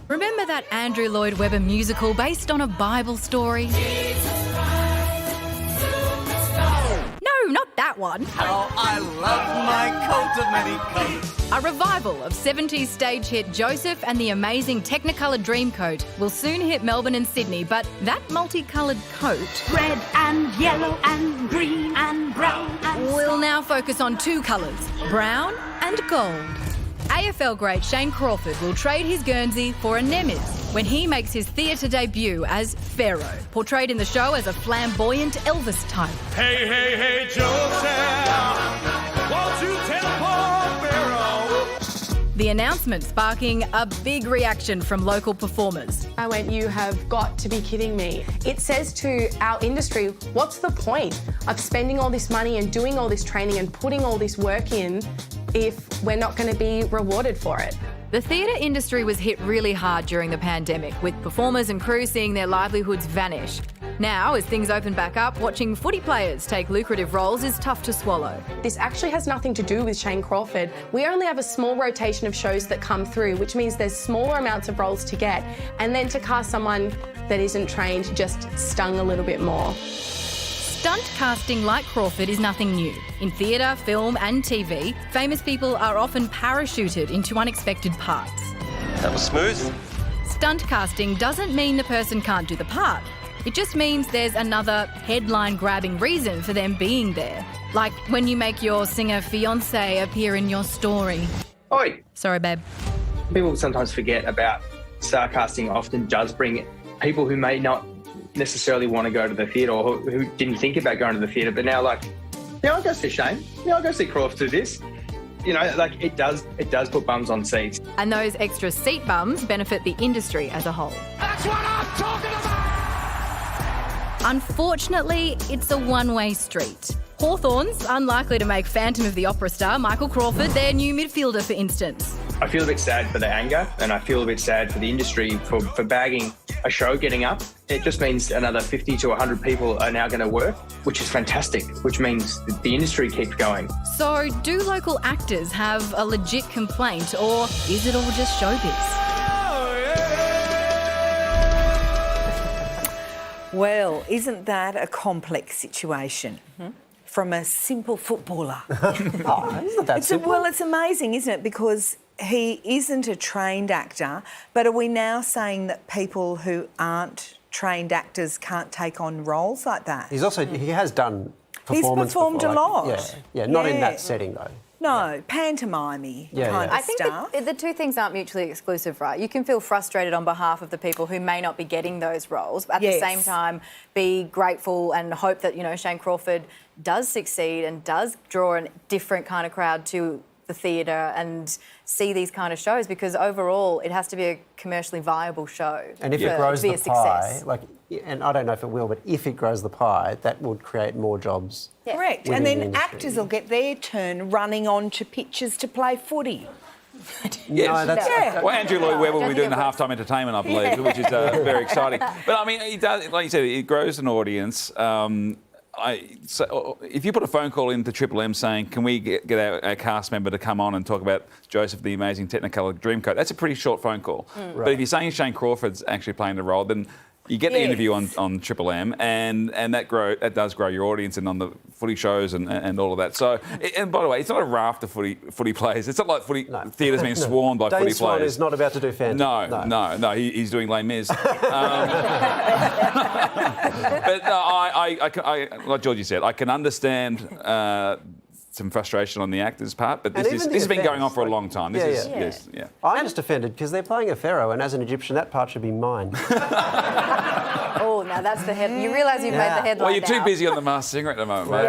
Remember that Andrew Lloyd Webber musical based on a Bible story? No, not that one. Oh, I love my coat of many colors. A revival of 70s stage hit Joseph and the amazing Technicolor Dreamcoat will soon hit Melbourne and Sydney, but that multicoloured coat Red and yellow and green and brown and will now focus on two colours, brown and gold. AFL great Shane Crawford will trade his Guernsey for a Nemes when he makes his theatre debut as Pharaoh, portrayed in the show as a flamboyant Elvis type. Hey, hey, hey, Joseph, won't you tell poor Pharaoh? The announcement sparking a big reaction from local performers. I went, you have got to be kidding me. It says to our industry, what's the point of spending all this money and doing all this training and putting all this work in if we're not going to be rewarded for it? The theatre industry was hit really hard during the pandemic, with performers and crew seeing their livelihoods vanish. Now, as things open back up, watching footy players take lucrative roles is tough to swallow. This actually has nothing to do with Shane Crawford. We only have a small rotation of shows that come through, which means there's smaller amounts of roles to get. And then to cast someone that isn't trained just stung a little bit more. Stunt casting like Crawford is nothing new. In theatre, film and TV, famous people are often parachuted into unexpected parts. That was smooth. Stunt casting doesn't mean the person can't do the part. It just means there's another headline-grabbing reason for them being there. Like when you make your singer fiancé appear in your story. Oi! Sorry, babe. People sometimes forget about star casting often does bring people who may not necessarily want to go to the theatre or who didn't think about going to the theatre, but now like, yeah, I'll go see Shane. Yeah, I'll go see Crawford do this. You know, like it does put bums on seats. And those extra seat bums benefit the industry as a whole. That's what I'm talking about! Unfortunately, it's a one-way street. Hawthorn's unlikely to make Phantom of the Opera star Michael Crawford their new midfielder, for instance. I feel a bit sad for the anger and I feel a bit sad for the industry for bagging a show getting up. It just means another 50 to 100 people are now going to work, which is fantastic, which means the industry keeps going. So do local actors have a legit complaint, or is it all just showbiz? Well, isn't that a complex situation? From a simple footballer. Isn't that simple? Well, it's amazing, isn't it? Because he isn't a trained actor, but are we now saying that people who aren't trained actors can't take on roles like that? He has done performance. He's performed before, a lot. Yeah, not in that setting though. No, pantomime-y kind of I think stuff. the two things aren't mutually exclusive, right? You can feel frustrated on behalf of the people who may not be getting those roles, but at the same time be grateful and hope that, you know, Shane Crawford does succeed and does draw a different kind of crowd to the theatre and see these kind of shows, because overall it has to be a commercially viable show. And if it grows the pie, and I don't know if it will, but if it grows the pie, that would create more jobs. Yeah. Correct. And then actors will get their turn running onto pitches to play footy. Yes. No, well, Andrew Lloyd Webber will be doing the halftime entertainment, I believe, which is very exciting. But I mean, he does, like you said, it grows an audience. So if you put a phone call into Triple M saying, can we get our cast member to come on and talk about Joseph, the amazing Technicolor Dreamcoat, that's a pretty short phone call. But if you're saying Shane Crawford's actually playing the role, then you get the interview on Triple M, and that does grow your audience, and on the footy shows and all of that. So, and by the way, it's not a raft of footy players. It's not like theatre's being swarmed by footy Swan players. is not about to do Phantom. No. He's doing Les Mis. But no, I, like Georgie said, I can understand some frustration on the actor's part, but this has been going on for a long time. I'm just offended because they're playing a pharaoh, and as an Egyptian, that part should be mine. Oh, now that's the head. You realise you've made the headline. Well, you're too busy on The Masked Singer at the moment, mate.